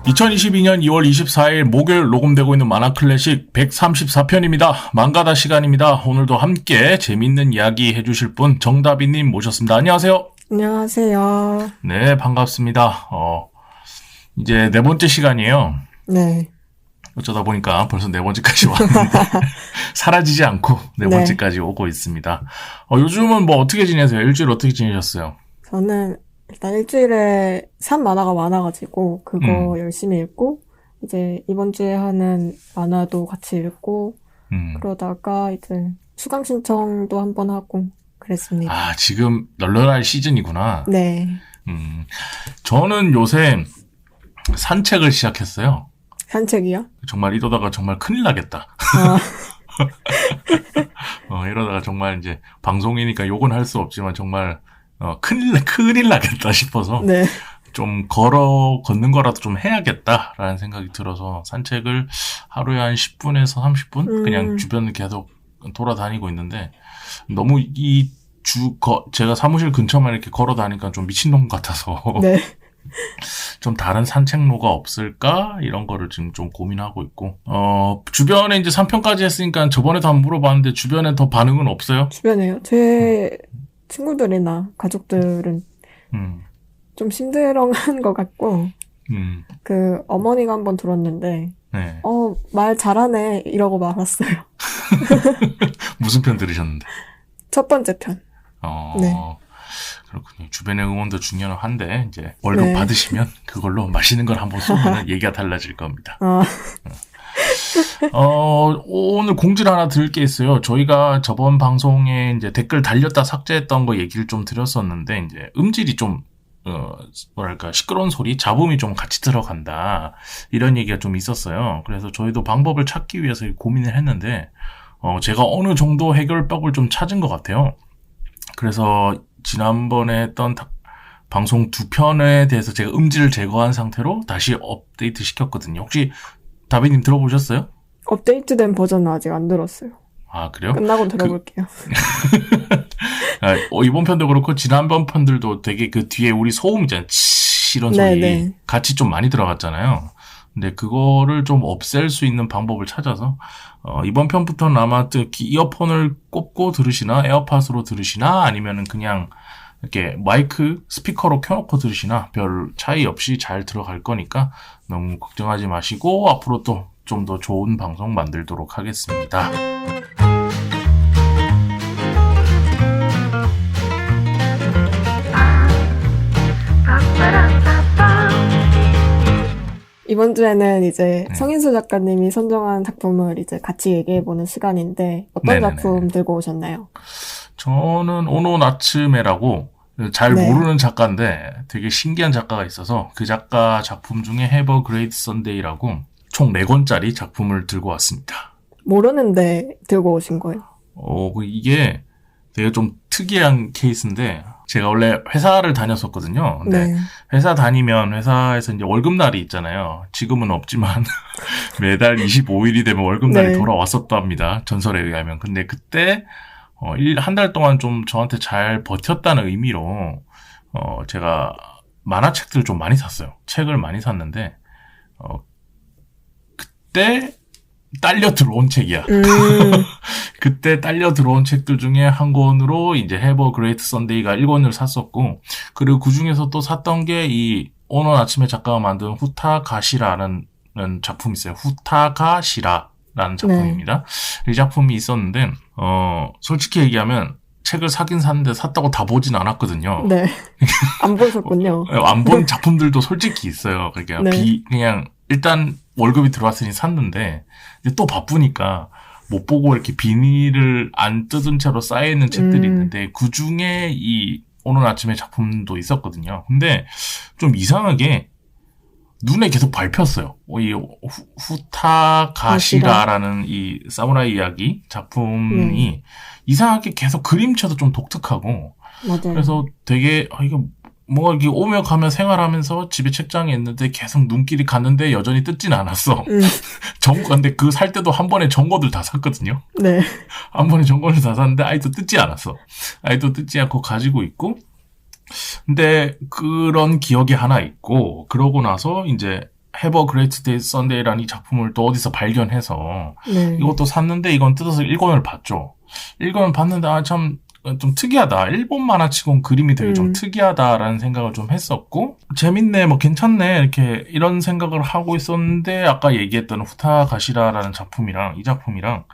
2022년 2월 24일 목요일 녹음되고 있는 만화클래식 134편입니다. 망가다 시간입니다. 오늘도 함께 재밌는 이야기 해주실 분 정다비님 모셨습니다. 안녕하세요. 안녕하세요. 네, 반갑습니다. 이제 네 번째 시간이에요. 네. 어쩌다 보니까 벌써 네 번째까지 왔는데 사라지지 않고 네 번째까지 오고 있습니다. 요즘은 뭐 어떻게 지내세요? 일주일 어떻게 지내셨어요? 저는 일단 일주일에 산 만화가 많아가지고 그거 열심히 읽고 이제 이번 주에 하는 만화도 같이 읽고 그러다가 이제 수강 신청도 한번 하고 그랬습니다. 아, 지금 널널할 시즌이구나. 네. 저는 요새 산책을 시작했어요. 산책이요? 정말 이러다가 정말 큰일 나겠다. 이러다가 정말 이제 방송이니까 욕은 할 수 없지만 정말 큰일 나겠다 싶어서 네. 좀 걷는 거라도 좀 해야겠다라는 생각이 들어서 산책을 하루에 한 10분에서 30분 그냥 주변을 계속 돌아다니고 있는데 너무 제가 사무실 근처만 이렇게 걸어 다니까 좀 미친놈 같아서 네. 좀 다른 산책로가 없을까? 이런 거를 지금 좀 고민하고 있고. 주변에 이제 3편까지 했으니까 저번에도 한번 물어봤는데 주변에 더 반응은 없어요? 주변에요. 제 친구들이나 가족들은 좀 심드렁한 것 같고, 그 어머니가 한번 들었는데, 네. 말 잘하네 이러고 말았어요. 무슨 편 들으셨는데? 첫 번째 편. 네. 그렇군요. 주변의 응원도 중요한데 이제 월급 받으시면 그걸로 맛있는 걸 한번 쏘면 얘기가 달라질 겁니다. 오늘 공지를 하나 드릴 게 있어요. 저희가 저번 방송에 이제 댓글 달렸다 삭제했던 거 얘기를 좀 드렸었는데 이제 음질이 좀 시끄러운 소리, 잡음이 좀 같이 들어간다. 이런 얘기가 좀 있었어요. 그래서 저희도 방법을 찾기 위해서 고민을 했는데 제가 어느 정도 해결법을 좀 찾은 것 같아요. 그래서 지난번에 했던 방송 2편에 대해서 제가 음질을 제거한 상태로 다시 업데이트 시켰거든요. 혹시 다비님 들어보셨어요? 업데이트된 버전은 아직 안 들었어요. 아, 그래요? 끝나고 들어볼게요. 이번 편도 그렇고 지난번 편들도 되게 그 뒤에 우리 소음 있잖아요. 이런 소리 같이 좀 많이 들어갔잖아요. 근데 그거를 좀 없앨 수 있는 방법을 찾아서 이번 편부터는 아마 특히 이어폰을 꽂고 들으시나 에어팟으로 들으시나 아니면은 그냥 이렇게 마이크 스피커로 켜놓고 들으시나 별 차이 없이 잘 들어갈 거니까 너무 걱정하지 마시고 앞으로 또 좀 더 좋은 방송 만들도록 하겠습니다. 이번 주에는 이제 성인수 작가님이 선정한 작품을 이제 같이 얘기해보는 시간인데 어떤 작품 들고 오셨나요? 저는 오노 나츠메라고 잘 모르는 작가인데 되게 신기한 작가가 있어서 그 작가 작품 중에 Have a Great Sunday라고 총 4권짜리 작품을 들고 왔습니다. 모르는데 들고 오신 거예요? 이게 되게 좀 특이한 케이스인데 제가 원래 회사를 다녔었거든요. 근데 회사 다니면 회사에서 이제 월급날이 있잖아요. 지금은 없지만 매달 25일이 되면 월급날이 돌아왔었답니다. 전설에 의하면. 근데 그때 한 달 동안 좀 저한테 잘 버텼다는 의미로 제가 만화책들을 좀 많이 샀어요. 책을 많이 샀는데 그때 딸려 들어온 책이야. 그때 딸려 들어온 책들 중에 한 권으로 이제 Have a Great Sunday가 1권을 샀었고, 그리고 그 중에서 또 샀던 게 이 오노 나츠메 작가가 만든 후타가시라는 작품이 있어요. 후타가시라라는 작품입니다. 이 작품이 있었는데, 솔직히 얘기하면 책을 사긴 샀는데 샀다고 다 보진 않았거든요. 네. 안 보셨군요. 안 본 작품들도 솔직히 있어요. 그러니까 그냥 일단 월급이 들어왔으니 샀는데 이제 또 바쁘니까 못 보고 이렇게 비닐을 안 뜯은 채로 쌓여있는 책들이 있는데 그 중에 이 오늘 아침에 작품도 있었거든요. 근데 좀 이상하게 눈에 계속 밟혔어요. 이 후타가시라라는 이 사무라이 이야기 작품이 이상하게 계속 그림체도 좀 독특하고 그래서 되게 이거 뭔가 이렇게 오며 가며 생활하면서 집에 책장에 있는데 계속 눈길이 갔는데 여전히 뜯진 않았어. 근데 그 살 때도 한 번에 전거들 다 샀거든요. 네. 한 번에 전거를 다 샀는데 아직도 뜯지 않았어. 아직도 뜯지 않고 가지고 있고. 근데 그런 기억이 하나 있고 그러고 나서 이제 Have a Great Day Sunday라는 이 작품을 또 어디서 발견해서 네. 이것도 샀는데 이건 뜯어서 1권을 봤죠. 1권을 봤는데 참 좀 특이하다. 일본 만화치곤 그림이 되게 좀 특이하다라는 생각을 좀 했었고 재밌네, 뭐 괜찮네 이렇게 이런 생각을 하고 있었는데 아까 얘기했던 후타 가시라라는 작품이랑 이 작품이랑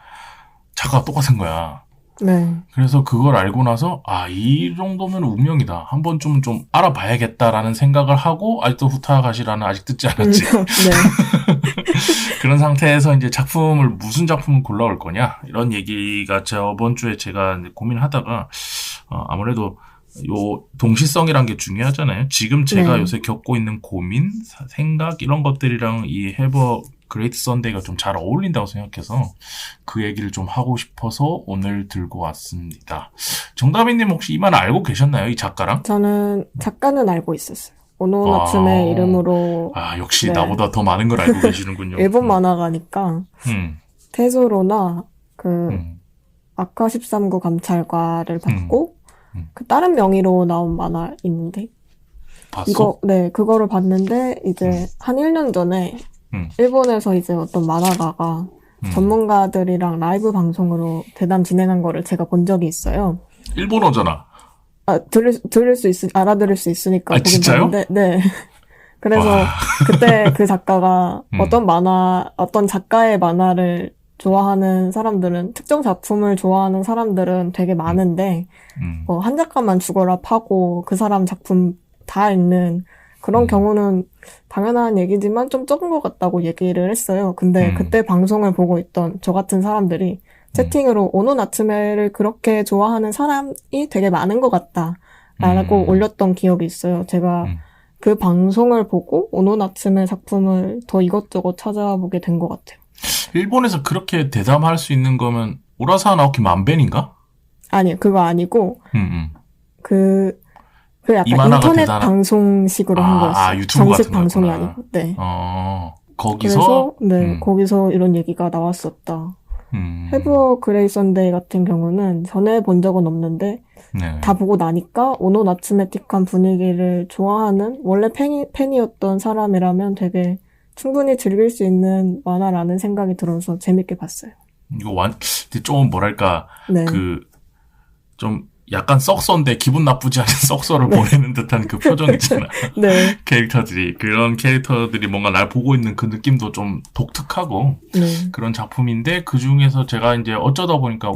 작가가 똑같은 거야. 네. 그래서 그걸 알고 나서 이 정도면 운명이다. 한 번쯤은 좀 알아봐야겠다라는 생각을 하고 아직도 후타 가시라는 아직 듣지 않았지. 네. 그런 상태에서 이제 무슨 작품을 골라올 거냐 이런 얘기가 저번 주에 제가 고민하다가 아무래도 요 동시성이란 게 중요하잖아요. 지금 제가 네. 요새 겪고 있는 고민, 생각 이런 것들이랑 이 해버 그레이트 선데이가 좀 잘 어울린다고 생각해서 그 얘기를 좀 하고 싶어서 오늘 들고 왔습니다. 정다빈님 혹시 이 만 알고 계셨나요? 이 작가랑? 저는 작가는 알고 있었어요. 오노나츠메 이름으로. 역시 네. 나보다 더 많은 걸 알고 계시는군요. 일본 만화가니까 테조로나 아카 13구 감찰과를 봤고 그 다른 명의로 나온 만화 있는데 봤어? 그거를 봤는데 이제 한 1년 전에 일본에서 이제 어떤 만화가가 전문가들이랑 라이브 방송으로 대담 진행한 거를 제가 본 적이 있어요. 일본어잖아. 알아들을 수 있으니까 보긴 진짜요? 봤는데, 네. 그래서 그때 그 작가가 어떤 작가의 만화를 좋아하는 사람들은, 특정 작품을 좋아하는 사람들은 되게 많은데, 한 작가만 죽어라 파고 그 사람 작품 다 읽는 그런 경우는 당연한 얘기지만 좀 적은 것 같다고 얘기를 했어요. 근데 그때 방송을 보고 있던 저 같은 사람들이 채팅으로 오노 나츠메를 그렇게 좋아하는 사람이 되게 많은 것 같다라고 올렸던 기억이 있어요. 제가 그 방송을 보고 오노 나츠메 작품을 더 이것저것 찾아보게 된 것 같아요. 일본에서 그렇게 대담할 수 있는 거면 우라사와 나오키 만벤인가? 아니요, 그거 아니고 그 약간 인터넷 방송식으로 한 거였어요. 유튜브 정식 같은 방송이 거였구나. 아니고. 네. 거기서 그래서 거기서 이런 얘기가 나왔었다. 해버 그레이 선데이 같은 경우는 전에 본 적은 없는데 다 보고 나니까 오노나츠메틱한 분위기를 좋아하는 원래 팬이었던 사람이라면 되게 충분히 즐길 수 있는 만화라는 생각이 들어서 재밌게 봤어요. 이거 좀 뭐랄까 네. 좀 약간 썩소인데 기분 나쁘지 않은 썩소를 보내는 듯한 그 표정 있잖아. 네. 그런 캐릭터들이 뭔가 날 보고 있는 그 느낌도 좀 독특하고 그런 작품인데 그 중에서 제가 이제 어쩌다 보니까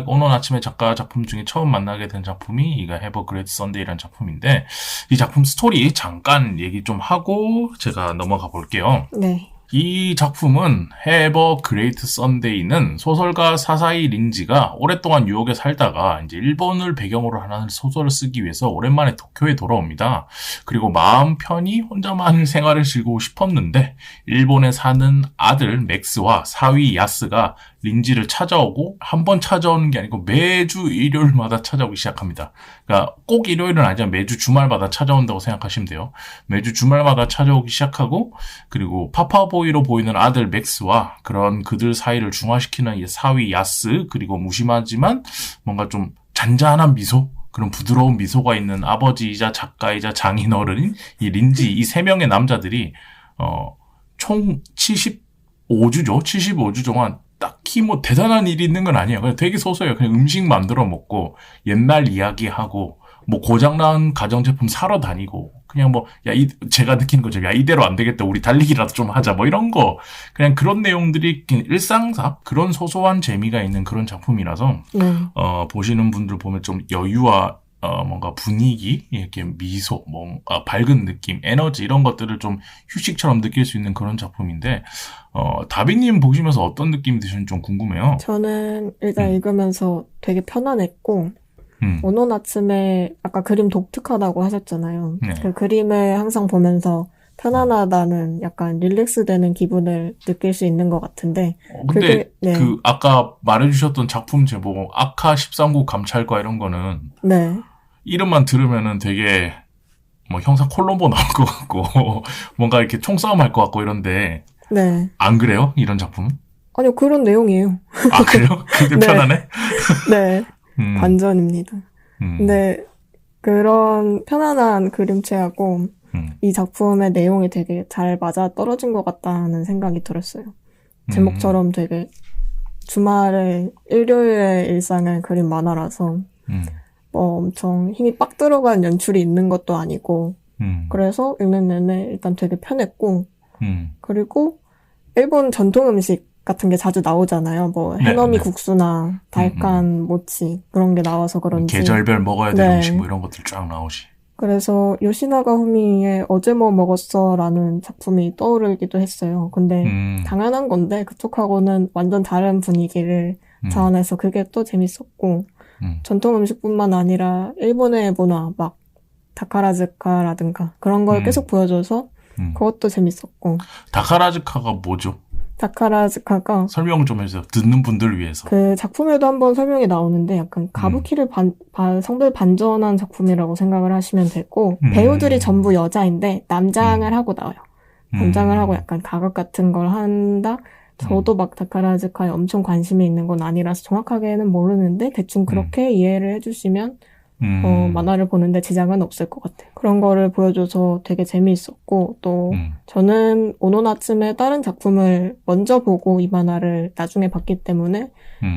오늘 아침에 작가 작품 중에 처음 만나게 된 작품이 이거 해버 그레이트 선데이라는 작품인데 이 작품 스토리 잠깐 얘기 좀 하고 제가 넘어가 볼게요. 네. 이 작품은 Have a Great Sunday는 소설가 사사이 린지가 오랫동안 뉴욕에 살다가 이제 일본을 배경으로 하는 소설을 쓰기 위해서 오랜만에 도쿄에 돌아옵니다. 그리고 마음 편히 혼자만 생활을 즐기고 싶었는데 일본에 사는 아들 맥스와 사위 야스가 린지를 찾아오고 한 번 찾아오는 게 아니고 매주 일요일마다 찾아오기 시작합니다. 그러니까 꼭 일요일은 아니지만 매주 주말마다 찾아온다고 생각하시면 돼요. 매주 주말마다 찾아오기 시작하고 그리고 파파보이로 보이는 아들 맥스와 그런 그들 사이를 중화시키는 이 사위 야스 그리고 무심하지만 뭔가 좀 잔잔한 미소 그런 부드러운 미소가 있는 아버지이자 작가이자 장인어른인 이 린지 이 세 명의 남자들이 총 75주죠. 75주 동안 딱히 뭐 대단한 일이 있는 건 아니에요. 그냥 되게 소소해요. 그냥 음식 만들어 먹고 옛날 이야기하고 뭐 고장난 가전제품 사러 다니고 그냥 뭐 제가 느끼는 거죠. 야 이대로 안 되겠다. 우리 달리기라도 좀 하자. 뭐 이런 거 그냥 그런 내용들이 일상사 그런 소소한 재미가 있는 그런 작품이라서 보시는 분들 보면 좀 여유와 뭔가 분위기, 이렇게 미소, 뭔가 밝은 느낌, 에너지 이런 것들을 좀 휴식처럼 느낄 수 있는 그런 작품인데 다비님 보시면서 어떤 느낌이 드시는지 좀 궁금해요. 저는 일단 읽으면서 되게 편안했고 오노나츠메 아까 그림 독특하다고 하셨잖아요. 네. 그 그림을 항상 보면서 편안하다는 약간 릴렉스되는 기분을 느낄 수 있는 것 같은데 근데 그 아까 말해주셨던 작품 제목 아카 13구 감찰과 이런 거는 이름만 들으면은 되게 뭐 형사 콜롬보 나올 것 같고 뭔가 이렇게 총싸움 할 것 같고 이런데 안 그래요? 이런 작품은? 아니요, 그런 내용이에요. 아 그래요? 근데 편하네? 네. 반전입니다. 근데 그런 편안한 그림체하고 이 작품의 내용이 되게 잘 맞아 떨어진 것 같다는 생각이 들었어요. 제목처럼 되게 주말에 일요일의 일상을 그린 만화라서 뭐 엄청 힘이 빡 들어간 연출이 있는 것도 아니고 그래서 읽는 내내 일단 되게 편했고 그리고 일본 전통 음식 같은 게 자주 나오잖아요. 뭐 해넘이 국수나 달간 모치 그런 게 나와서 그런지 계절별 먹어야 될 음식 뭐 이런 것들 쫙 나오지. 그래서 요시나가 후미의 어제 뭐 먹었어 라는 작품이 떠오르기도 했어요. 근데 당연한 건데 그쪽하고는 완전 다른 분위기를 자아내서 그게 또 재밌었고 전통 음식뿐만 아니라 일본의 문화 막 다카라즈카라든가 그런 걸 계속 보여줘서 그것도 재밌었고. 다카라즈카가 뭐죠? 다카라즈카가 설명 좀 해주세요. 듣는 분들을 위해서. 그 작품에도 한번 설명이 나오는데 약간 가부키를 성별 반전한 작품이라고 생각을 하시면 되고 배우들이 전부 여자인데 남장을 하고 나와요. 남장을 하고 약간 가각 같은 걸 한다. 저도 막 다카라즈카에 엄청 관심이 있는 건 아니라서 정확하게는 모르는데 대충 그렇게 이해를 해주시면 만화를 보는데 지장은 없을 것 같아요. 그런 거를 보여줘서 되게 재미있었고 또 저는 오노나츠의 다른 작품을 먼저 보고 이 만화를 나중에 봤기 때문에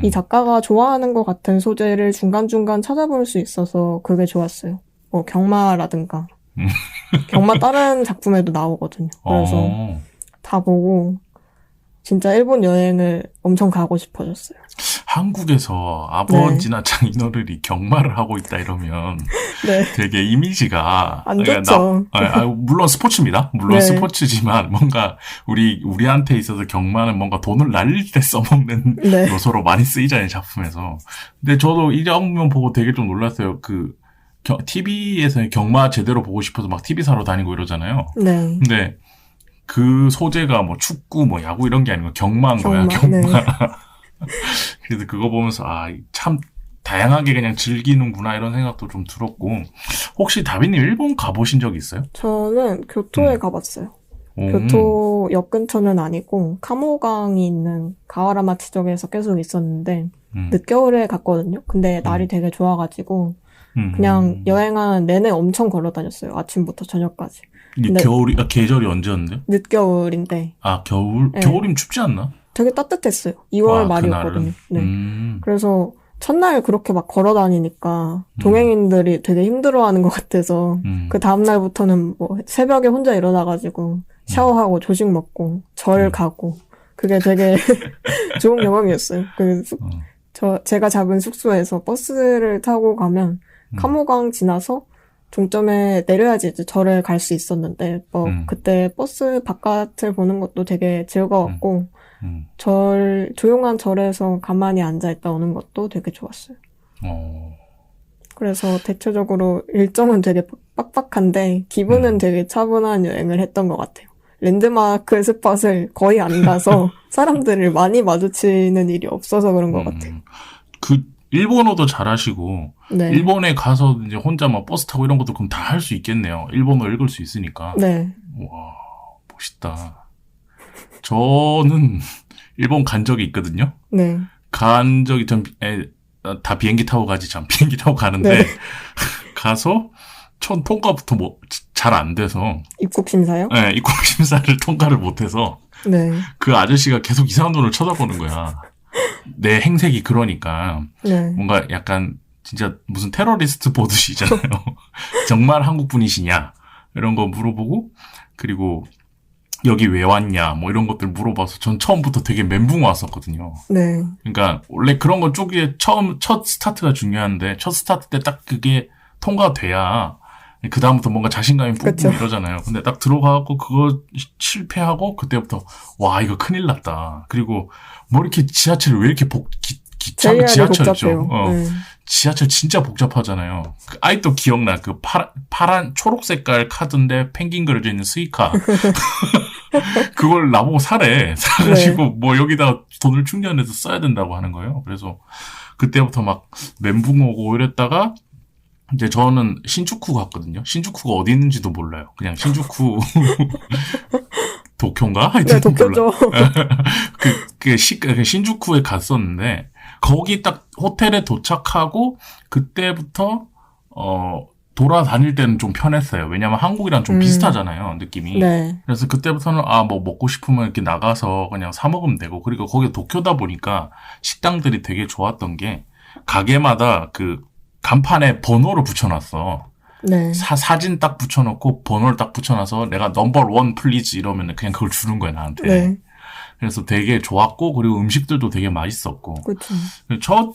이 작가가 좋아하는 것 같은 소재를 중간중간 찾아볼 수 있어서 그게 좋았어요. 뭐 경마라든가 경마 다른 작품에도 나오거든요. 그래서 다 보고 진짜 일본 여행을 엄청 가고 싶어졌어요. 한국에서 아버지나 장인어른이 경마를 하고 있다 이러면 되게 이미지가 안 좋죠. 물론 스포츠입니다. 물론 스포츠지만 뭔가 우리한테 있어서 경마는 뭔가 돈을 날릴 때 써먹는 요소로 많이 쓰이잖아요, 작품에서. 근데 저도 이 장면 보고 되게 좀 놀랐어요. TV에서 경마 제대로 보고 싶어서 막 TV 사러 다니고 이러잖아요. 네. 근데 그 소재가 뭐 축구, 뭐 야구 이런 게 아니고 경마인 거야, 경마. 네. 그래서 그거 보면서 참 다양하게 그냥 즐기는구나 이런 생각도 좀 들었고. 혹시 다비님 일본 가보신 적 있어요? 저는 교토에 가봤어요. 교토역 근처는 아니고 카모강이 있는 가와라마치 쪽에서 계속 있었는데 늦겨울에 갔거든요. 근데 날이 되게 좋아가지고 그냥 여행하는 내내 엄청 걸어 다녔어요. 아침부터 저녁까지. 계절이 언제였는데? 늦겨울인데. 겨울? 네. 겨울이면 춥지 않나? 되게 따뜻했어요. 2월 말이었거든요. 네. 그래서 첫날 그렇게 막 걸어 다니니까 동행인들이 되게 힘들어하는 것 같아서 그 다음날부터는 뭐 새벽에 혼자 일어나가지고 샤워하고 조식 먹고 절 가고 그게 되게 좋은 경험이었어요. 제가 잡은 숙소에서 버스를 타고 가면 카모강 지나서 종점에 내려야지 이제 절을 갈 수 있었는데 그때 버스 바깥을 보는 것도 되게 즐거웠고 조용한 절에서 가만히 앉아있다 오는 것도 되게 좋았어요. 그래서 대체적으로 일정은 되게 빡빡한데 기분은 되게 차분한 여행을 했던 것 같아요. 랜드마크 스팟을 거의 안 가서 사람들을 많이 마주치는 일이 없어서 그런 것 같아요. 일본어도 잘하시고 일본에 가서 이제 혼자 막 버스 타고 이런 것도 그럼 다 할 수 있겠네요. 일본어 읽을 수 있으니까. 네. 와, 멋있다. 저는 일본 간 적이 있거든요. 네. 간 적이 다 비행기 타고 가지 참 비행기 타고 가는데 가서 첫 통과부터 뭐 잘 안 돼서 입국 심사요? 네, 입국 심사를 통과를 못해서 그 아저씨가 계속 이상한 눈을 쳐다보는 거야. 내 행색이 그러니까 뭔가 약간 진짜 무슨 테러리스트 보듯이잖아요. 정말 한국 분이시냐 이런 거 물어보고 그리고 여기 왜 왔냐 뭐 이런 것들 물어봐서 전 처음부터 되게 멘붕 왔었거든요. 네. 그러니까 원래 그런 거 쪽에 첫 스타트가 중요한데 첫 스타트 때 딱 그게 통과돼야 그 다음부터 뭔가 자신감이 뿜뿜 이러잖아요. 근데 딱 들어가고 그거 실패하고 그때부터 와 이거 큰일 났다. 그리고 뭐 이렇게 지하철이 왜 이렇게 기차가 지하철이죠. 지하철 진짜 복잡하잖아요. 아직도 기억나. 그 파란 초록 색깔 카드인데 펭귄 그려져 있는 스이카. 그걸 나보고 사래. 사가지고 뭐 여기다가 돈을 충전해서 써야 된다고 하는 거예요. 그래서 그때부터 막 멘붕 오고 이랬다가 이제 저는 신주쿠 갔거든요. 신주쿠가 어디 있는지도 몰라요. 그냥 신주쿠 도쿄인가? 하여튼 도쿄죠. 신주쿠에 갔었는데 거기 딱 호텔에 도착하고 그때부터 돌아다닐 때는 좀 편했어요. 왜냐면 한국이랑 좀 비슷하잖아요, 느낌이. 네. 그래서 그때부터는 뭐 먹고 싶으면 이렇게 나가서 그냥 사 먹으면 되고, 그리고 거기 도쿄다 보니까 식당들이 되게 좋았던 게 가게마다 그 간판에 번호를 붙여놨어. 네. 사진 딱 붙여놓고 번호를 딱 붙여놔서 내가 넘버 원 플리즈 이러면 그냥 그걸 주는 거야, 나한테. 네. 그래서 되게 좋았고, 그리고 음식들도 되게 맛있었고. 그쵸. 첫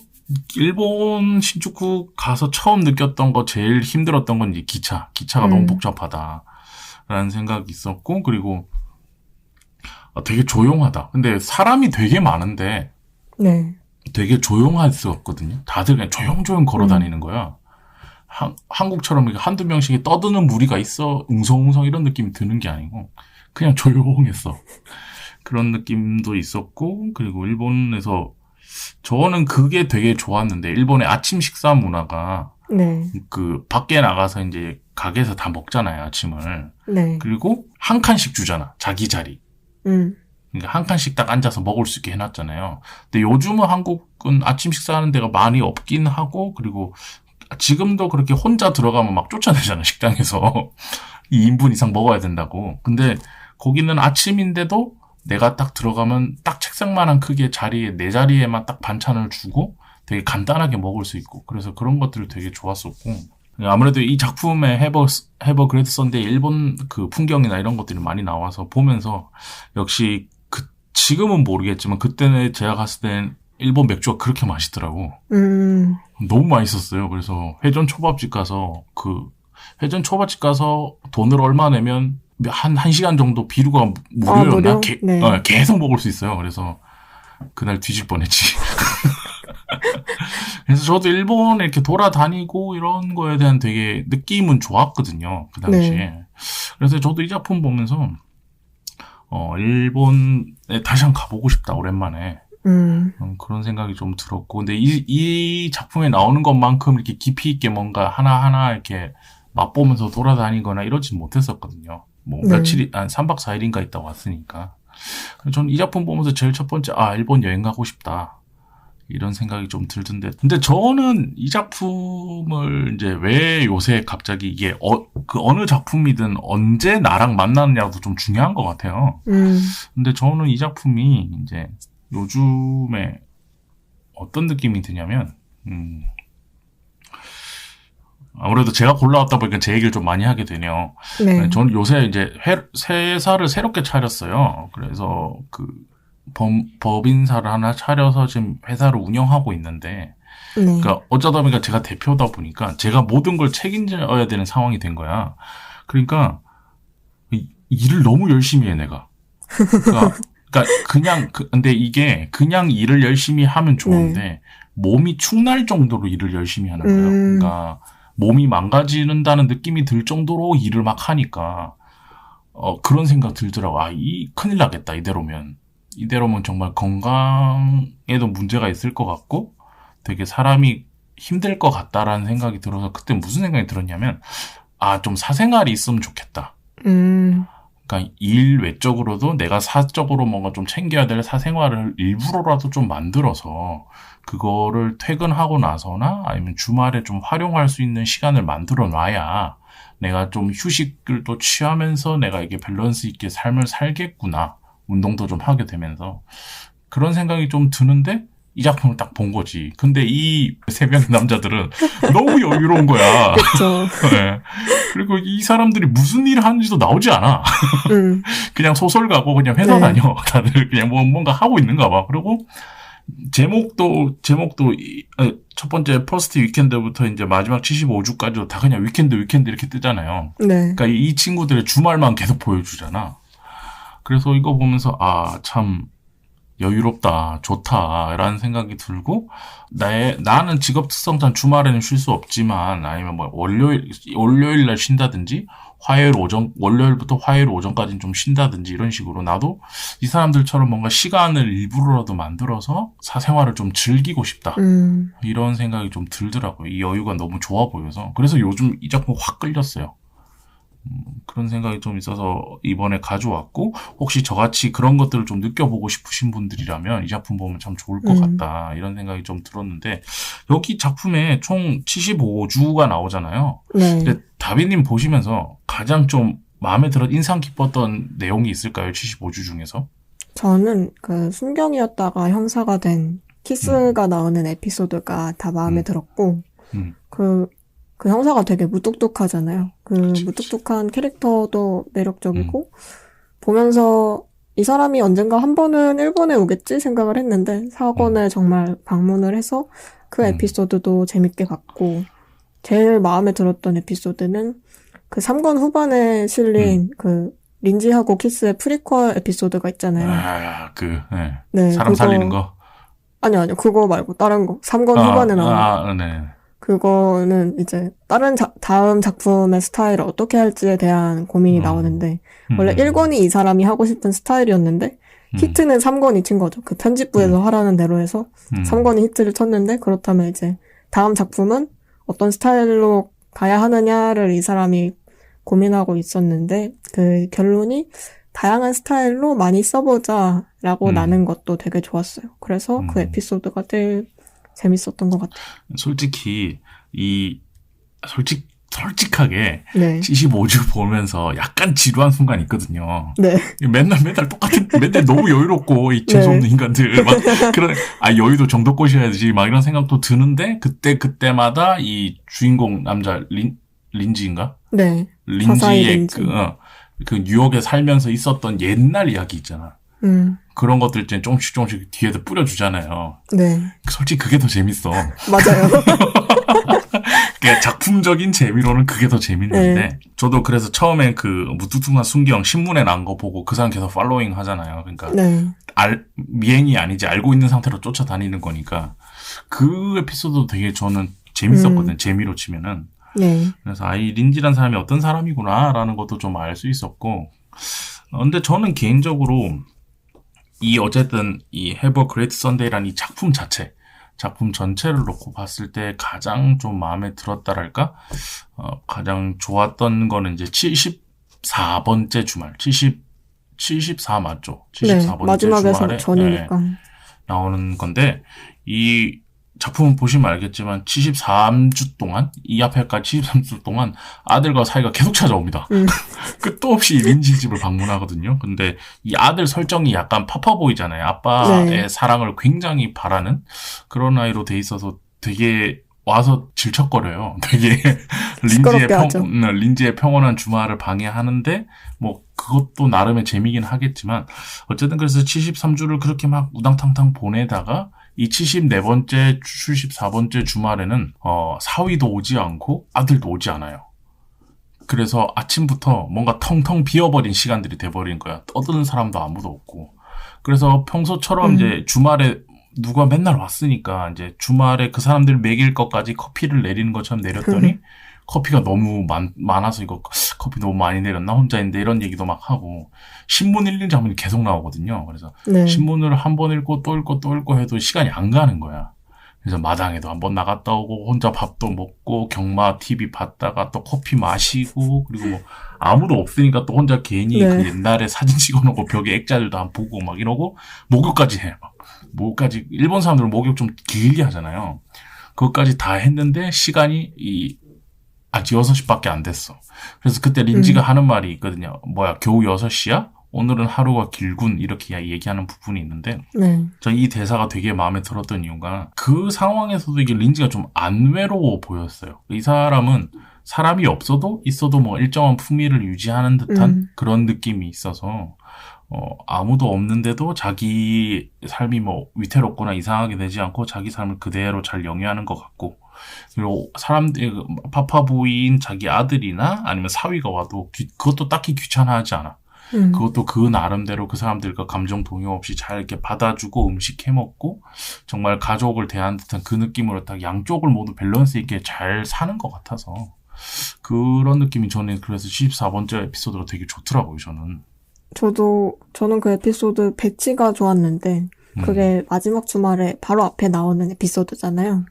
일본 신주쿠 가서 처음 느꼈던 거 제일 힘들었던 건 이제 기차가 너무 복잡하다라는 생각이 있었고, 그리고 되게 조용하다. 근데 사람이 되게 많은데 네. 되게 조용했었거든요. 다들 그냥 조용조용 걸어 다니는 거야. 한국처럼 이렇게 한두 명씩 떠드는 무리가 있어 웅성웅성 이런 느낌이 드는 게 아니고 그냥 조용했어. 그런 느낌도 있었고, 그리고 일본에서 저는 그게 되게 좋았는데, 일본의 아침 식사 문화가 네. 그 밖에 나가서 이제 가게에서 다 먹잖아요, 아침을. 네. 그리고 한 칸씩 주잖아, 자기 자리. 그러니까 한 칸씩 딱 앉아서 먹을 수 있게 해놨잖아요. 근데 요즘은 한국은 아침 식사하는 데가 많이 없긴 하고, 그리고 지금도 그렇게 혼자 들어가면 막 쫓아내잖아, 식당에서. 2인분 이상 먹어야 된다고. 근데 거기는 아침인데도 내가 딱 들어가면 딱 책상만한 크기의 자리에 내 자리에만 딱 반찬을 주고 되게 간단하게 먹을 수 있고, 그래서 그런 것들을 되게 좋았었고, 아무래도 이 작품에 해버 그레이트 선데이 일본 그 풍경이나 이런 것들이 많이 나와서 보면서 역시 지금은 모르겠지만 그때는 제가 갔을 땐 일본 맥주가 그렇게 맛있더라고. 너무 맛있었어요. 그래서 회전 초밥집 가서 돈을 얼마 내면 한 시간 정도 비루가 무료였나? 무료? 네. 계속 먹을 수 있어요. 그래서 그날 뒤질 뻔했지. 그래서 저도 일본에 이렇게 돌아다니고 이런 거에 대한 되게 느낌은 좋았거든요. 그 당시에. 네. 그래서 저도 이 작품 보면서 일본에 다시 한번 가보고 싶다, 오랜만에. 그런 생각이 좀 들었고. 근데 이 작품에 나오는 것만큼 이렇게 깊이 있게 뭔가 하나하나 이렇게 맛보면서 돌아다니거나 이러진 못했었거든요. 뭐 네. 며칠이, 한 3박 4일인가 있다 왔으니까. 저는 이 작품 보면서 제일 첫 번째, 일본 여행 가고 싶다. 이런 생각이 좀 들던데. 근데 저는 이 작품을 이제 왜 요새 갑자기 이게 그 어느 작품이든 언제 나랑 만나느냐도 좀 중요한 것 같아요. 근데 저는 이 작품이 이제 요즘에 어떤 느낌이 드냐면, 아무래도 제가 골라왔다 보니까 제 얘기를 좀 많이 하게 되네요. 네. 저는 요새 이제 회사를 새롭게 차렸어요. 그래서 법인사를 하나 차려서 지금 회사를 운영하고 있는데, 네. 그러니까 어쩌다 보니까 제가 대표다 보니까 제가 모든 걸 책임져야 되는 상황이 된 거야. 그러니까 일을 너무 열심히 해, 내가. 근데 이게 그냥 일을 열심히 하면 좋은데 몸이 축날 정도로 일을 열심히 하는 거예요. 그러니까 몸이 망가지는다는 느낌이 들 정도로 일을 막 하니까 그런 생각 들더라고. 큰일 나겠다, 이대로면 정말 건강에도 문제가 있을 것 같고 되게 사람이 힘들 것 같다라는 생각이 들어서 그때 무슨 생각이 들었냐면 좀 사생활이 있으면 좋겠다. 그러니까 일 외적으로도 내가 사적으로 뭔가 좀 챙겨야 될 사생활을 일부러라도 좀 만들어서 그거를 퇴근하고 나서나 아니면 주말에 좀 활용할 수 있는 시간을 만들어 놔야 내가 좀 휴식을 또 취하면서 내가 이게 밸런스 있게 삶을 살겠구나. 운동도 좀 하게 되면서 그런 생각이 좀 드는데 이 작품을 딱 본 거지. 근데 이 세 명의 남자들은 너무 여유로운 거야. 그쵸. 네. 그리고 이 사람들이 무슨 일을 하는지도 나오지 않아. 그냥 소설 가고 그냥 회사 다녀. 다들 그냥 뭔가 하고 있는가 봐. 그리고 제목도 첫 번째 퍼스트 위켄드부터 이제 마지막 75주까지도 다 그냥 위켄드 이렇게 뜨잖아요. 네. 그러니까 이 친구들의 주말만 계속 보여주잖아. 그래서 이거 보면서 참 여유롭다, 좋다라는 생각이 들고, 나는 직업 특성상 주말에는 쉴 수 없지만, 아니면 뭐 월요일 날 쉰다든지, 월요일부터 화요일 오전까지는 좀 쉰다든지 이런 식으로 나도 이 사람들처럼 뭔가 시간을 일부러라도 만들어서 사생활을 좀 즐기고 싶다. 이런 생각이 좀 들더라고요. 이 여유가 너무 좋아 보여서. 그래서 요즘 이 작품 확 끌렸어요. 그런 생각이 좀 있어서 이번에 가져왔고, 혹시 저같이 그런 것들을 좀 느껴보고 싶으신 분들이라면 이 작품 보면 참 좋을 것 같다, 이런 생각이 좀 들었는데, 여기 작품에 총 75주가 나오잖아요. 네. 근데 다비님 보시면서 가장 좀 마음에 들어 인상 깊었던 내용이 있을까요? 75주 중에서? 저는 그 순경이었다가 형사가 된 키스가 나오는 에피소드가 다 마음에 음. 들었고, 음. 그 형사가 되게 무뚝뚝하잖아요. 그치. 무뚝뚝한 캐릭터도 매력적이고, 보면서 이 사람이 언젠가 한 번은 일본에 오겠지 생각을 했는데, 사관에 정말 방문을 해서 그 에피소드도 재밌게 봤고, 제일 마음에 들었던 에피소드는 그 3권 후반에 실린 그 린지하고 키스의 프리퀄 에피소드가 있잖아요. 네. 네, 사람 살리는 거. 아니요, 그거 말고 다른 거. 3권 후반에 나오는. 네. 그거는 이제 다음 작품의 스타일을 어떻게 할지에 대한 고민이 나오는데, 원래 1권이 이 사람이 하고 싶은 스타일이었는데, 히트는 3권이 친 거죠. 그 편집부에서 하라는 대로 해서 3권이 히트를 쳤는데, 그렇다면 이제 다음 작품은 어떤 스타일로 가야 하느냐를 이 사람이 고민하고 있었는데, 그 결론이 다양한 스타일로 많이 써보자라고 나는 것도 되게 좋았어요. 그래서 그 에피소드가 제일 재밌었던 것 같아요. 솔직히 솔직하게 네. 75주 보면서 약간 지루한 순간이 있거든요. 네. 맨날 맨날 너무 여유롭고 이 재수없는 인간들 막 그런 여유도 정도 꼬셔야지 막 이런 생각도 드는데 그때마다 이 주인공 남자 린지인가? 네. 린지의 그 뉴욕에 살면서 있었던 옛날 이야기 있잖아. 그런 것들 이제 조금씩 뒤에서 뿌려주잖아요. 네. 솔직히 그게 더 재밌어. 맞아요. 그러니까 작품적인 재미로는 그게 더 재밌는데, 네. 저도 그래서 처음엔 그 무뚝뚝한 순경 신문에 난 거 보고 그 사람 계속 팔로잉 하잖아요. 그러니까 네. 미행이 아니지 알고 있는 상태로 쫓아다니는 거니까 그 에피소드도 되게 저는 재밌었거든요. 재미로 치면은. 네. 그래서 이 린지란 사람이 어떤 사람이구나라는 것도 좀 알 수 있었고, 근데 저는 개인적으로 어쨌든 이 Have a Great Sunday라는 이 작품 전체를 놓고 봤을 때 가장 좀 마음에 들었다랄까? 가장 좋았던 거는 이제 74번째 주말. 74 맞죠? 74번째 네, 마지막에서 주말에 전이니까. 나오는 건데, 이 작품을 보시면 알겠지만 73주 동안, 이 앞에까지 73주 동안 아들과 사이가 계속 찾아옵니다. 끝도 없이 린지 집을 방문하거든요. 근데 이 아들 설정이 약간 파파보이잖아요. 아빠의 사랑을 굉장히 바라는 그런 아이로 돼 있어서 되게 와서 질척거려요. 되게 린지의 평온한 주말을 방해하는데 뭐 그것도 나름의 재미긴 하겠지만 어쨌든 그래서 73주를 그렇게 막 우당탕탕 보내다가 이 74번째, 74번째 주말에는 사위도 오지 않고 아들도 오지 않아요. 그래서 아침부터 뭔가 텅텅 비어버린 시간들이 돼버린 거야. 떠드는 사람도 아무도 없고. 그래서 평소처럼 이제 주말에 누가 맨날 왔으니까 이제 주말에 그 사람들 먹일 것까지 커피를 내리는 것처럼 내렸더니 커피가 너무 많아서 이거 커피 너무 많이 내렸나 혼자 있는데 이런 얘기도 막 하고 신문 읽는 장면이 계속 나오거든요. 그래서 신문을 한 번 읽고 또 읽고 또 읽고 해도 시간이 안 가는 거야. 그래서 마당에도 한번 나갔다 오고 혼자 밥도 먹고 경마 TV 봤다가 또 커피 마시고 그리고 뭐 아무도 없으니까 또 혼자 괜히 그 옛날에 사진 찍어놓고 벽에 액자들도 한 보고 막 이러고 목욕까지 해. 목욕까지 일본 사람들은 목욕 좀 길게 하잖아요. 그것까지 다 했는데 시간이 아직 6시밖에 안 됐어. 그래서 그때 린지가 하는 말이 있거든요. 겨우 6시야? 오늘은 하루가 길군 이렇게 얘기하는 부분이 있는데 전 이 대사가 되게 마음에 들었던 이유가 그 상황에서도 이게 린지가 좀 안 외로워 보였어요. 이 사람은 사람이 있어도 뭐 일정한 품위를 유지하는 듯한 그런 느낌이 있어서 아무도 없는데도 자기 삶이 뭐 위태롭거나 이상하게 되지 않고 자기 삶을 그대로 잘 영위하는 것 같고 그리고 사람들 파파보이인 자기 아들이나 아니면 사위가 와도 그것도 딱히 귀찮아하지 않아. 그것도 그 나름대로 그 사람들과 감정 동요 없이 잘 이렇게 받아주고 음식 해먹고 정말 가족을 대하는 듯한 그 느낌으로 딱 양쪽을 모두 밸런스 있게 잘 사는 것 같아서 그런 느낌이 저는 그래서 74번째 에피소드가 되게 좋더라고요, 저는. 저는 그 에피소드 배치가 좋았는데 그게 마지막 주말에 바로 앞에 나오는 에피소드잖아요.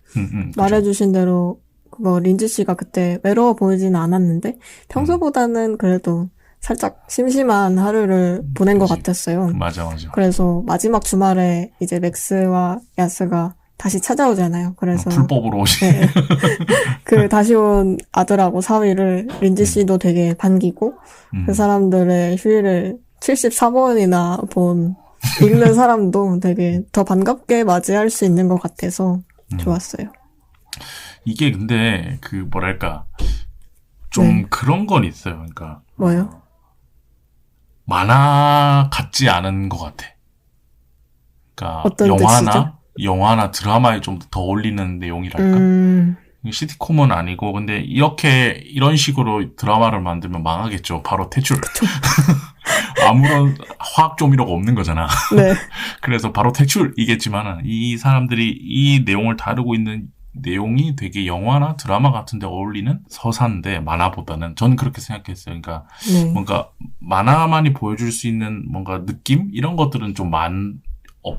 말해주신 대로 뭐 린지 씨가 그때 외로워 보이지는 않았는데 평소보다는 그래도 살짝 심심한 하루를 보낸 것 그치. 같았어요. 맞아. 그래서 마지막 주말에 이제 맥스와 야스가 다시 찾아오잖아요. 그래서 불법으로 오시. 네. 그 다시 온 아들하고 사위를 린지 씨도 되게 반기고 그 사람들의 휴일을 74번이나 본 읽는 사람도 되게 더 반갑게 맞이할 수 있는 것 같아서 좋았어요. 이게 근데 그 뭐랄까 좀 그런 건 있어요. 그러니까 뭐요? 만화 같지 않은 것 같아. 그러니까 어떤 뜻이죠? 영화나 드라마에 좀 더 어울리는 내용이랄까. 시트콤은 아니고 근데 이런 식으로 드라마를 만들면 망하겠죠. 바로 퇴출. 아무런 화학 조미료가 없는 거잖아. 네. 그래서 바로 퇴출이겠지만은 이 사람들이 이 내용을 다루고 있는 내용이 되게 영화나 드라마 같은 데 어울리는 서사인데 만화보다는 저는 그렇게 생각했어요. 그러니까 뭔가 만화만이 보여줄 수 있는 뭔가 느낌 이런 것들은 좀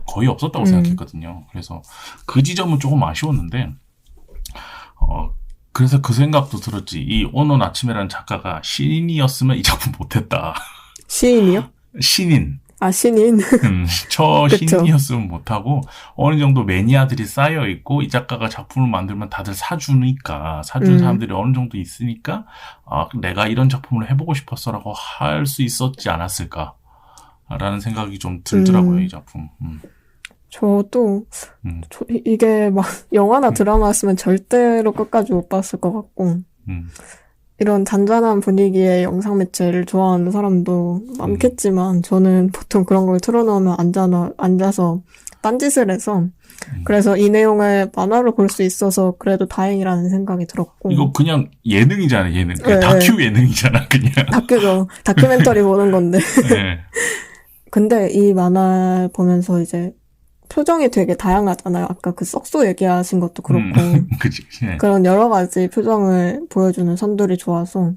거의 없었다고 생각했거든요. 그래서 그 지점은 조금 아쉬웠는데 그래서 그 생각도 들었지. 이 오노 나츠메라는 작가가 신인이었으면 이 작품 못했다. 시인이요? 신인. 아, 신인. 신인이었으면 못하고 어느 정도 매니아들이 쌓여있고 이 작가가 작품을 만들면 다들 사주니까 사준 사람들이 어느 정도 있으니까 내가 이런 작품을 해보고 싶었어라고 할 수 있었지 않았을까라는 생각이 좀 들더라고요. 이 작품. 저도 이게 막 영화나 드라마였으면 절대로 끝까지 못 봤을 것 같고 이런 잔잔한 분위기의 영상 매체를 좋아하는 사람도 많겠지만 저는 보통 그런 걸 틀어놓으면 앉아서 딴짓을 해서 그래서 이 내용을 만화로 볼 수 있어서 그래도 다행이라는 생각이 들었고 이거 그냥 예능이잖아. 예능. 그냥 다큐 예능이잖아. 그냥. 다큐죠. 다큐멘터리 보는 건데. 네. 근데 이 만화 보면서 이제 표정이 되게 다양하잖아요. 아까 그 썩소 얘기하신 것도 그렇고. 그치. 네. 그런 여러 가지 표정을 보여주는 선들이 좋아서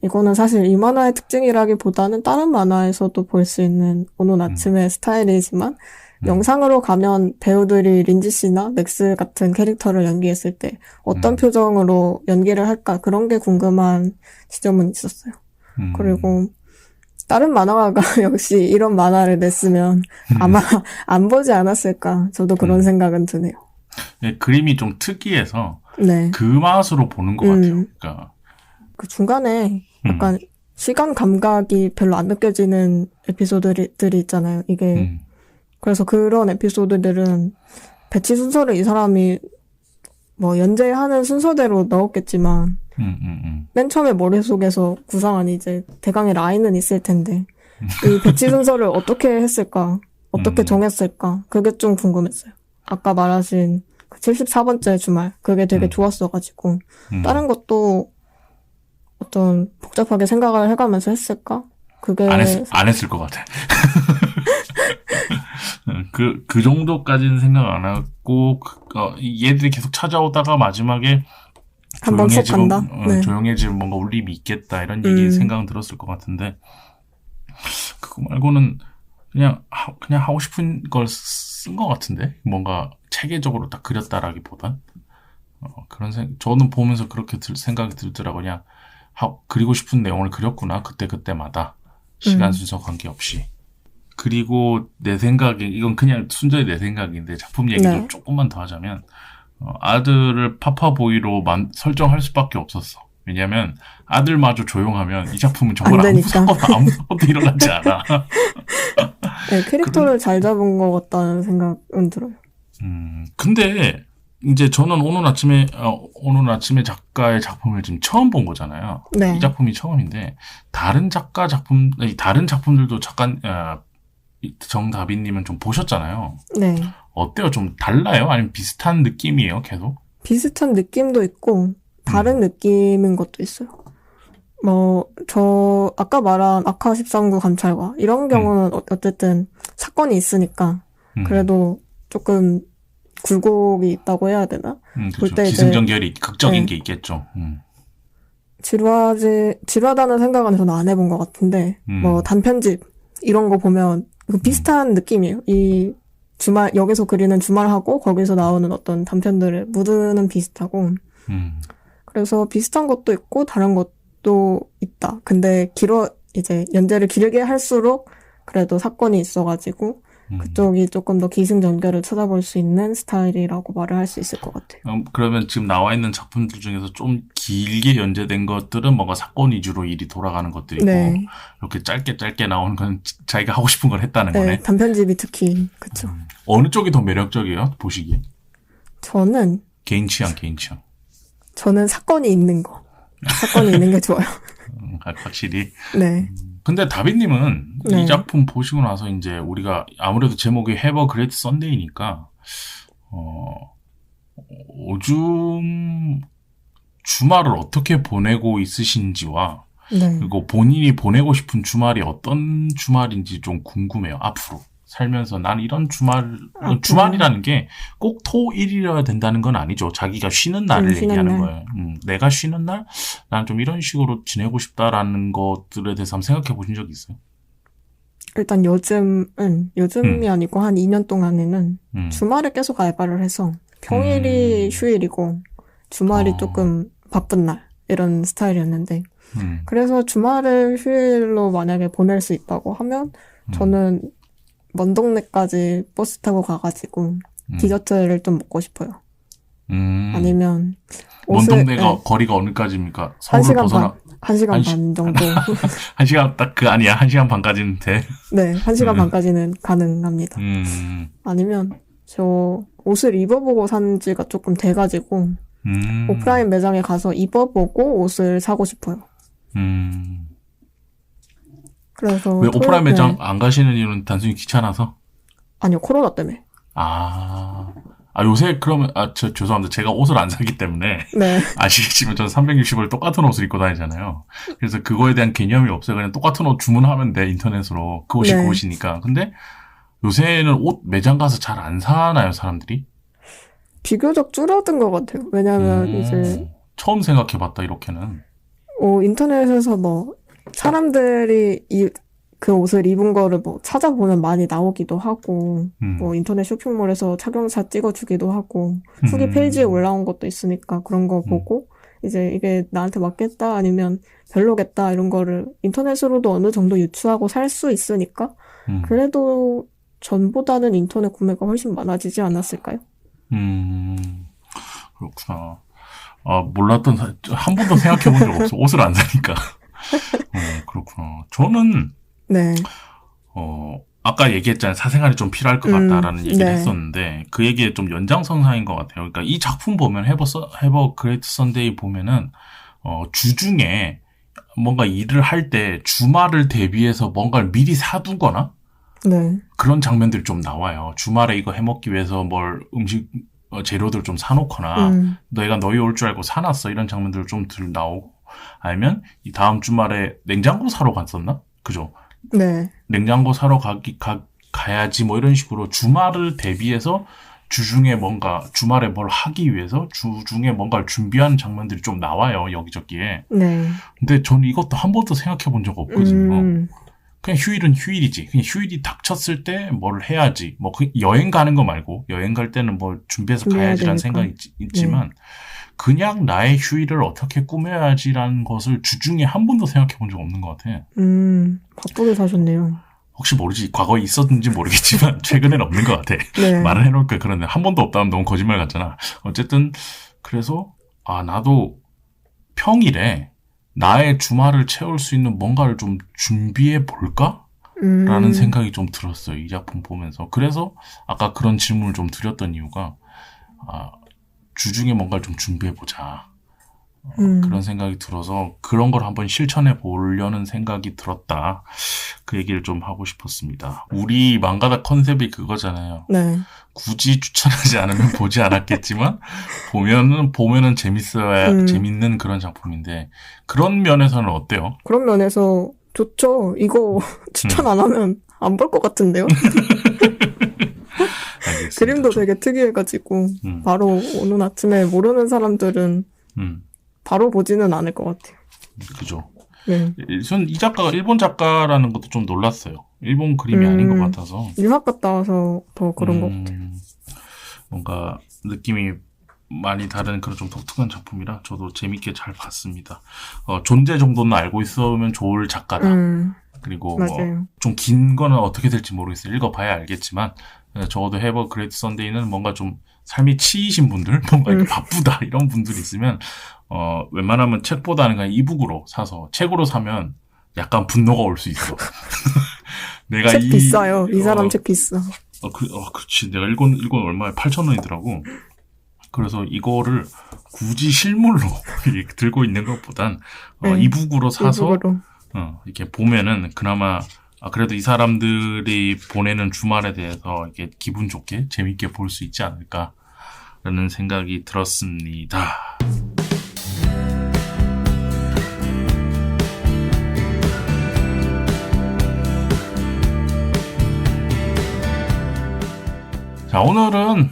이거는 사실 이 만화의 특징이라기보다는 다른 만화에서도 볼 수 있는 오노 나츠메 스타일이지만 영상으로 가면 배우들이 린지 씨나 맥스 같은 캐릭터를 연기했을 때 어떤 표정으로 연기를 할까 그런 게 궁금한 지점은 있었어요. 그리고 다른 만화가가 역시 이런 만화를 냈으면 아마 안 보지 않았을까. 저도 그런 생각은 드네요. 네, 그림이 좀 특이해서 네. 그 맛으로 보는 것 같아요. 그러니까 그 중간에 약간 시간 감각이 별로 안 느껴지는 에피소드들이 있잖아요. 이게 그래서 그런 에피소드들은 배치 순서를 이 사람이 뭐 연재하는 순서대로 넣었겠지만 맨 처음에 머릿속에서 구상한 이제 대강의 라인은 있을 텐데 이 배치 순서를 어떻게 했을까? 어떻게 정했을까? 그게 좀 궁금했어요. 아까 말하신 그 74번째 주말 그게 되게 좋았어가지고 다른 것도 어떤 복잡하게 생각을 해가면서 했을까? 그게 안 했을 것 같아. 그 정도까지는 생각 안 하고 얘들이 계속 찾아오다가 마지막에 한번 쏙 간다. 조용해지면 뭔가 울림이 있겠다 이런 얘기 생각은 들었을 것 같은데 그거 말고는 그냥 하고 싶은 걸 쓴 것 같은데 뭔가 체계적으로 딱 그렸다라기보단 그런 저는 보면서 그렇게 생각이 들더라고. 그냥 그리고 싶은 내용을 그렸구나 그때마다 시간 순서 관계없이. 그리고 내 생각에 이건 그냥 순전히 내 생각인데 작품 얘기를 조금만 더 하자면 아들을 파파보이로 설정할 수밖에 없었어. 왜냐면 아들마저 조용하면 이 작품은 정말 아무 사건도 일어나지 않아. 네, 캐릭터를 잘 잡은 것 같다는 생각은 들어요. 근데 이제 저는 오늘 아침에 작가의 작품을 지금 처음 본 거잖아요. 네. 이 작품이 처음인데 다른 작품들도 잠깐 정다빈님은 좀 보셨잖아요. 네. 어때요? 좀 달라요? 아니면 비슷한 느낌이에요? 계속? 비슷한 느낌도 있고 다른 느낌인 것도 있어요. 아까 말한 아카 13구 감찰과 이런 경우는 어쨌든 사건이 있으니까 그래도 조금 굴곡이 있다고 해야 되나? 그렇죠. 기승전결이 극적인 게 있겠죠. 지루하다는 생각은 저는 안 해본 것 같은데 단편집 이런 거 보면 비슷한 느낌이에요. 이 여기서 그리는 주말하고 거기서 나오는 어떤 단편들의 무드는 비슷하고 그래서 비슷한 것도 있고 다른 것도 있다. 근데 이제 연재를 길게 할수록 그래도 사건이 있어가지고 그쪽이 조금 더 기승전결을 찾아볼 수 있는 스타일이라고 말을 할 수 있을 것 같아요. 그러면 지금 나와 있는 작품들 중에서 좀 길게 연재된 것들은 뭔가 사건 위주로 일이 돌아가는 것들이고 네. 이렇게 짧게 나오는 건 자기가 하고 싶은 걸 했다는 네, 거네. 단편집이 특히 그쵸. 어느 쪽이 더 매력적이에요? 보시기에? 저는 개인 취향. 저는 사건이 있는 게 좋아요. 확실히. 네. 근데 다비님은 네. 이 작품 보시고 나서 이제 우리가 아무래도 제목이 Have a Great Sunday니까 요즘 주말을 어떻게 보내고 있으신지와 네. 그리고 본인이 보내고 싶은 주말이 어떤 주말인지 좀 궁금해요. 앞으로 살면서 난 이런 주말이라는 게 꼭 토일이어야 된다는 건 아니죠. 자기가 쉬는 날을 쉬는 얘기하는 날. 거예요. 내가 쉬는 날, 난 좀 이런 식으로 지내고 싶다라는 것들에 대해서 한번 생각해 보신 적 있어요? 일단 요즘이 아니고 한 2년 동안에는 주말에 계속 알바를 해서 평일이 휴일이고 주말이 조금 바쁜 날 이런 스타일이었는데 그래서 주말을 휴일로 만약에 보낼 수 있다고 하면 저는 먼 동네까지 버스 타고 가가지고 디저트를 좀 먹고 싶어요. 아니면 먼 동네가 네. 거리가 어느까지입니까? 서울을 벗어나 1시간 반 정도. 1시간 딱 그 아니야. 1시간 반까지는 돼. 네, 1시간 반까지는 가능합니다. 아니면 저 옷을 입어보고 산 지가 조금 돼가지고 오프라인 매장에 가서 입어보고 옷을 사고 싶어요. 그래서 왜 오프라인 매장 안 가시는 이유는 단순히 귀찮아서? 아니요, 코로나 때문에. 요새 그러면 죄송합니다. 제가 옷을 안 사기 때문에 네. 아시겠지만 저는 360을 똑같은 옷을 입고 다니잖아요. 그래서 그거에 대한 개념이 없어요. 그냥 똑같은 옷 주문하면 돼, 인터넷으로. 그 옷이 네. 그 옷이니까. 근데 요새는 옷 매장 가서 잘 안 사나요, 사람들이? 비교적 줄어든 것 같아요. 왜냐면 이제 처음 생각해봤다, 이렇게는. 인터넷에서 뭐 사람들이 그 옷을 입은 거를 뭐 찾아보면 많이 나오기도 하고 뭐 인터넷 쇼핑몰에서 착용사 찍어주기도 하고 후기 페이지에 올라온 것도 있으니까 그런 거 보고 이제 이게 나한테 맞겠다 아니면 별로겠다 이런 거를 인터넷으로도 어느 정도 유추하고 살 수 있으니까 그래도 전보다는 인터넷 구매가 훨씬 많아지지 않았을까요? 그렇구나. 몰랐던, 한 번도 생각해 본 적 없어. 옷을 안 사니까. 그렇구나. 저는, 네. 아까 얘기했잖아요. 사생활이 좀 필요할 것 같다라는 얘기를 네. 했었는데, 그 얘기의 좀 연장선상인 것 같아요. 그러니까 이 작품 보면, Have a Great Sunday 보면은, 주중에 뭔가 일을 할 때 주말을 대비해서 뭔가를 미리 사두거나, 네. 그런 장면들이 좀 나와요. 주말에 이거 해먹기 위해서 음식, 재료들 좀 사놓거나, 내가 너희 올 줄 알고 사놨어. 이런 장면들 좀 나오고, 아니면 이 다음 주말에 냉장고 사러 갔었나? 그죠? 네. 냉장고 사러 가야지 뭐 이런 식으로 주말을 대비해서 주중에 주말에 뭘 하기 위해서 주중에 뭔가를 준비하는 장면들이 좀 나와요. 여기저기에. 네. 근데 저는 이것도 한 번도 생각해 본 적 없거든요. 그냥 휴일은 휴일이지. 그냥 휴일이 닥쳤을 때 뭘 해야지. 여행 가는 거 말고, 여행 갈 때는 뭘 준비해서 가야지라는 생각이 있지만, 그냥 나의 휴일을 어떻게 꾸며야지라는 것을 주중에 한 번도 생각해 본 적 없는 것 같아. 바쁘게 사셨네요. 혹시 모르지. 과거에 있었는지 모르겠지만, 최근엔 없는 것 같아. 네. 말을 해놓을까 그런데, 한 번도 없다면 너무 거짓말 같잖아. 어쨌든, 그래서, 나도 평일에, 나의 주말을 채울 수 있는 뭔가를 좀 준비해 볼까? 라는 생각이 좀 들었어요. 이 작품 보면서. 그래서 아까 그런 질문을 좀 드렸던 이유가 주중에 뭔가를 좀 준비해 보자. 그런 생각이 들어서 그런 걸 한번 실천해 보려는 생각이 들었다. 그 얘기를 좀 하고 싶었습니다. 우리 망가다 컨셉이 그거잖아요. 네. 굳이 추천하지 않으면 보지 않았겠지만 보면은 재밌는 그런 작품인데 그런 면에서는 어때요? 그런 면에서 좋죠. 이거 추천 안 하면 안 볼 것 같은데요? 알겠습니다. 그림도 되게 특이해가지고 바로 오는 아침에 모르는 사람들은 바로 보지는 않을 것 같아요. 그죠. 네. 전 이 작가가 일본 작가라는 것도 좀 놀랐어요. 일본 그림이 아닌 것 같아서. 유학 갔다 와서 더 그런 것 같아요. 뭔가 느낌이 많이 다른 그런 좀 독특한 작품이라 저도 재밌게 잘 봤습니다. 존재 정도는 알고 있으면 좋을 작가다. 그리고 맞아요. 좀 긴 거는 어떻게 될지 모르겠어요. 읽어봐야 알겠지만 적어도 해버 그레이트 선데이는 뭔가 좀 삶이 치이신 분들, 뭔가 이렇게 바쁘다 이런 분들이 있으면 웬만하면 책보다는 그냥 이북으로 사서 책으로 사면 약간 분노가 올 수 있어. 내가 책 비싸요. 이 사람 책 비싸. 그렇지. 내가 읽은 얼마에 8,000원이더라고. 그래서 이거를 굳이 실물로 들고 있는 것보단 이북으로 사서 이북으로. 이렇게 보면은 그나마 그래도 이 사람들이 보내는 주말에 대해서 이렇게 기분 좋게 재밌게 볼 수 있지 않을까라는 생각이 들었습니다. 자, 오늘은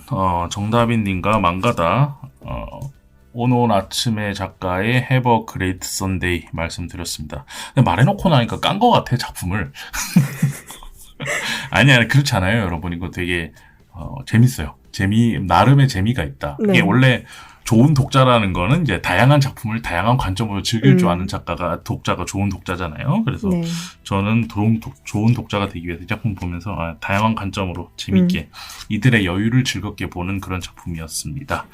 정다빈님과 망가다 오노 나츠메 작가의 해버 그레이트 선데이 말씀드렸습니다. 근데 말해놓고 나니까 깐 것 같아, 작품을. 아니야, 그렇지 않아요, 여러분. 이거 되게 재밌어요. 나름의 재미가 있다. 네. 이게 원래 좋은 독자라는 거는 이제 다양한 작품을 다양한 관점으로 즐길 줄 아는 독자가 좋은 독자잖아요. 그래서 네. 저는 좋은 독자가 되기 위해서 이 작품 보면서 다양한 관점으로 재밌게 이들의 여유를 즐겁게 보는 그런 작품이었습니다.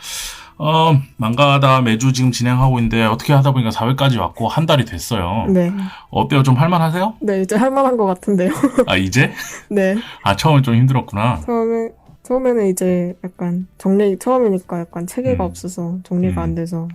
망가다 매주 지금 진행하고 있는데 어떻게 하다 보니까 4회까지 왔고 한 달이 됐어요. 네. 어때요? 좀 할만하세요? 네, 이제 할만한 것 같은데요. 이제? 네. 처음엔 좀 힘들었구나. 처음에는 이제 약간 처음이니까 약간 체계가 없어서 정리가 안 돼서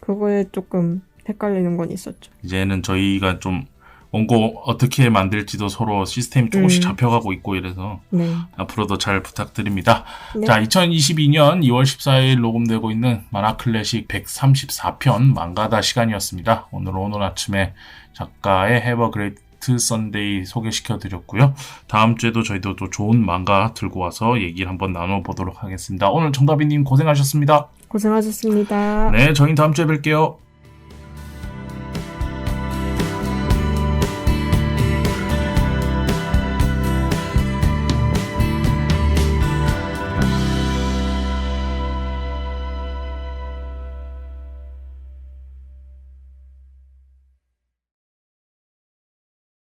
그거에 조금 헷갈리는 건 있었죠. 이제는 저희가 좀 원고 어떻게 만들지도 서로 시스템이 조금씩 잡혀가고 있고 이래서 네. 앞으로도 잘 부탁드립니다. 네. 자, 2022년 2월 14일 녹음되고 있는 만화클래식 134편 망가다 시간이었습니다. 오늘 아침에 작가의 해버 그레이트 선데이 소개시켜드렸고요. 다음 주에도 저희도 또 좋은 망가 들고 와서 얘기를 한번 나눠보도록 하겠습니다. 오늘 정다빈님 고생하셨습니다. 고생하셨습니다. 네, 저희는 다음 주에 뵐게요.